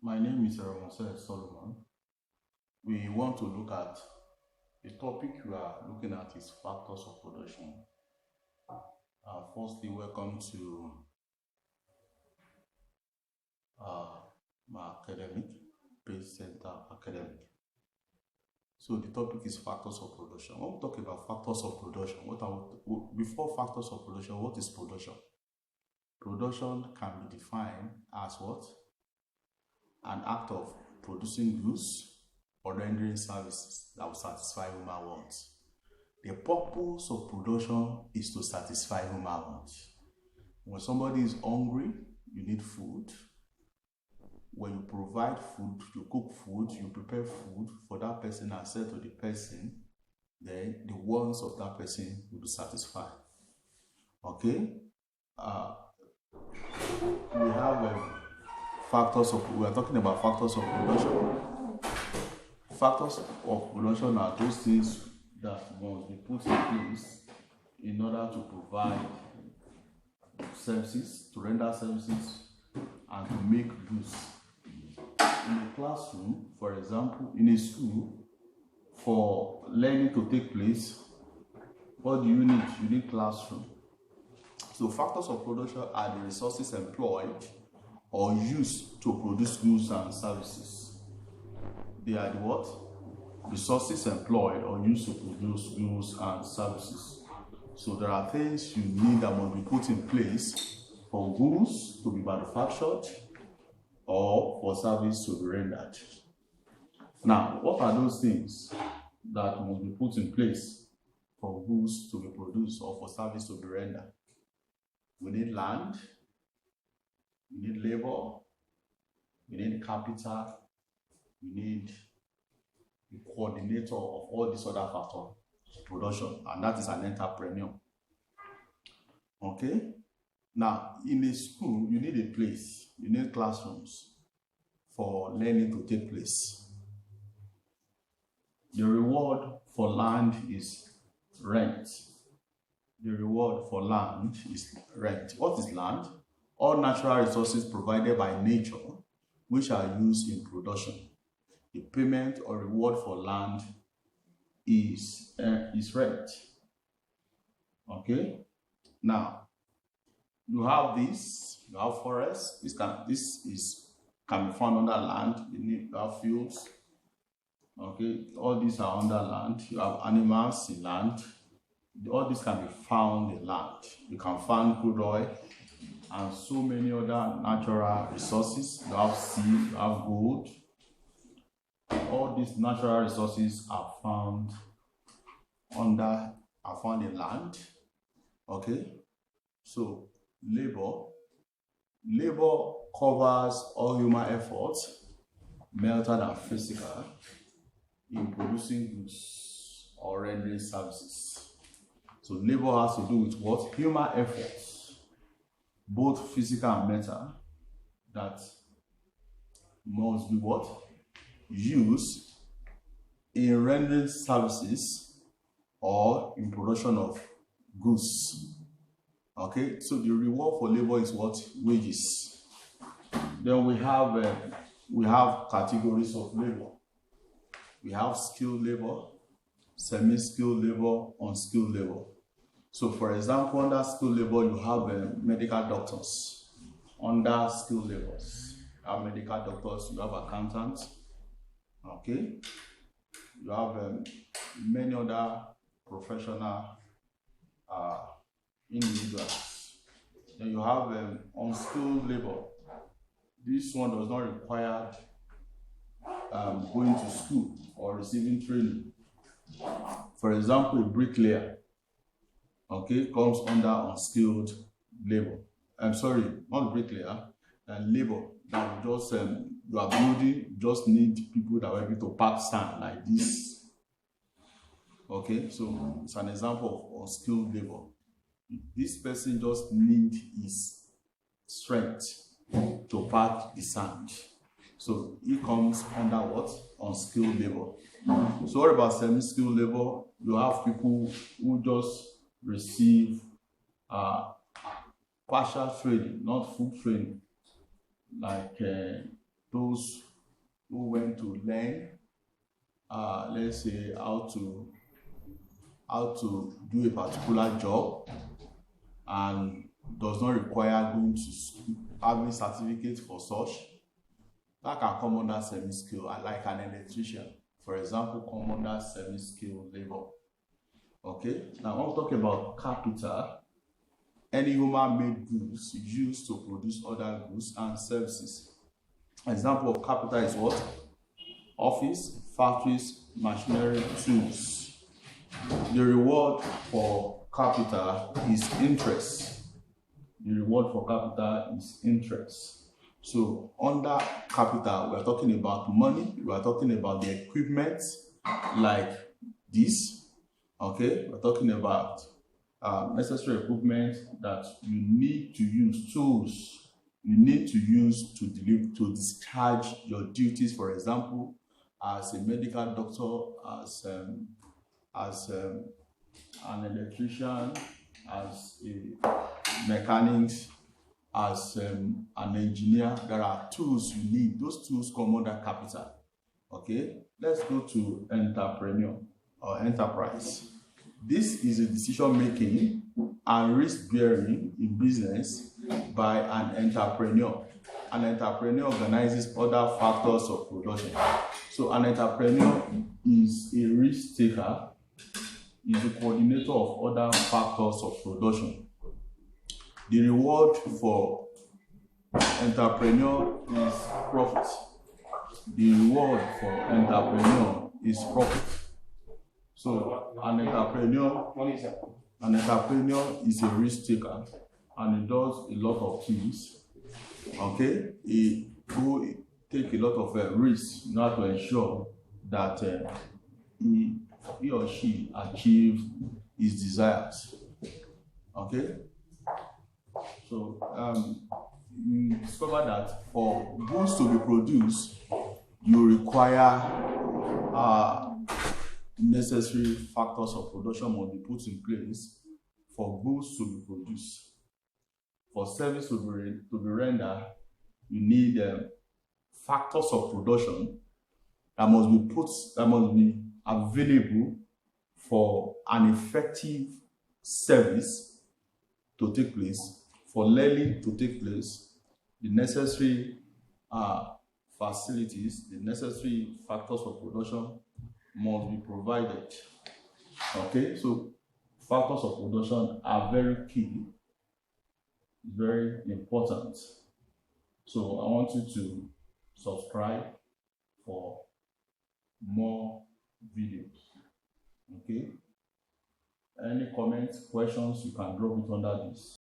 My name is Solomon. We want to look at the topic we are looking at is factors of production. Firstly, welcome to my academic, PACE Center Academic. So the topic is factors of production. When we talk about factors of production, before factors of production, what is production? Production can be defined as what? An act of producing goods or rendering services that will satisfy human wants. The purpose of production is to satisfy human wants. When somebody is hungry, you need food. When you provide food, you cook food, you prepare food for that person and sell to the person, then the wants of that person will be satisfied. Okay? We are talking about factors of production. Factors of production are those things that must be put in place in order to provide services, to render services, and to make goods. In a classroom, for example, in a school, for learning to take place, what do you need? You need classroom. So factors of production are the resources employed or used to produce goods and services. They are the what? Resources employed or used to produce goods and services. So there are things you need that must be put in place for goods to be manufactured or for service to be rendered. Now, what are those things that must be put in place for goods to be produced or for service to be rendered? We need land, we need labor, we need capital, we need the coordinator of all these other factors of production, and that is an entrepreneur. Okay? Now, in a school, you need a place, you need classrooms for learning to take place. The reward for land is rent. The reward for land is rent. What is land? All natural resources provided by nature which are used in production. The payment or reward for land is rent. Okay? Now, you have this, you have forests. This can be found under land. You have fields. Okay, all these are under land. You have animals in land. All this can be found in land. You can find crude oil and so many other natural resources. You have sea, you have gold. All these natural resources are found in land. Okay, so labor covers all human efforts, mental and physical, in producing goods or rendering services. So labor has to do with what? Human efforts, both physical and mental, that must be what? Used in rendering services or in production of goods. Okay, so the reward for labor is what? Wages. Then we have categories of labor. We have skilled labor, semi-skilled labor, unskilled labor. So for example, under skilled labor, you have medical doctors. Under skilled labors, you have medical doctors, you have accountants. Okay, you have many other professional individuals. Then you have unskilled labor. This one does not require going to school or receiving training. For example, a bricklayer, okay, comes under unskilled labor. I'm sorry, not bricklayer, labor that will just you are building, just need people that are able to pack sand like this. Okay, so it's an example of unskilled labor. This person just needs his strength to pack the sand. So he comes under what? Unskilled labor. So what about semi-skilled labor? You have people who just receive partial training, not full training, like those those who went to learn, let's say how to do a particular job and does not require going to school, having certificates for such. That can come under semi-skilled, like an electrician, for example, come under semi-skilled labor. Okay, now I want to talk about capital. Any human-made goods used to produce other goods and services. Example of capital is what? Office, factories, machinery, tools. The reward for capital is interest. The reward for capital is interest. So under capital, we are talking about money. We are talking about the equipment like this. Okay, we're talking about necessary equipment that you need to use, tools you need to use to discharge your duties. For example, as a medical doctor, as an electrician, as a mechanic, as an engineer, there are tools you need. Those tools come under capital. Okay, let's go to entrepreneur or enterprise. This is a decision making and risk bearing in business by an entrepreneur. An entrepreneur organizes other factors of production. So an entrepreneur is a risk taker, is a coordinator of other factors of production. The reward for entrepreneur is profit. The reward for entrepreneur is profit. So an entrepreneur is a risk taker and he does a lot of things. Okay, he will take a lot of risks in order to ensure that he or she achieves his desires. Okay, so you discover that for goods to be produced, you require necessary factors of production must be put in place for goods to be produced. For service to be rendered, you need factors of production that must be available for an effective service to take place, for learning to take place. The necessary facilities, the necessary factors of production must be provided. Okay, so factors of production are very key, very important. So I want you to subscribe for more videos. Okay, any comments, questions, you can drop it under this.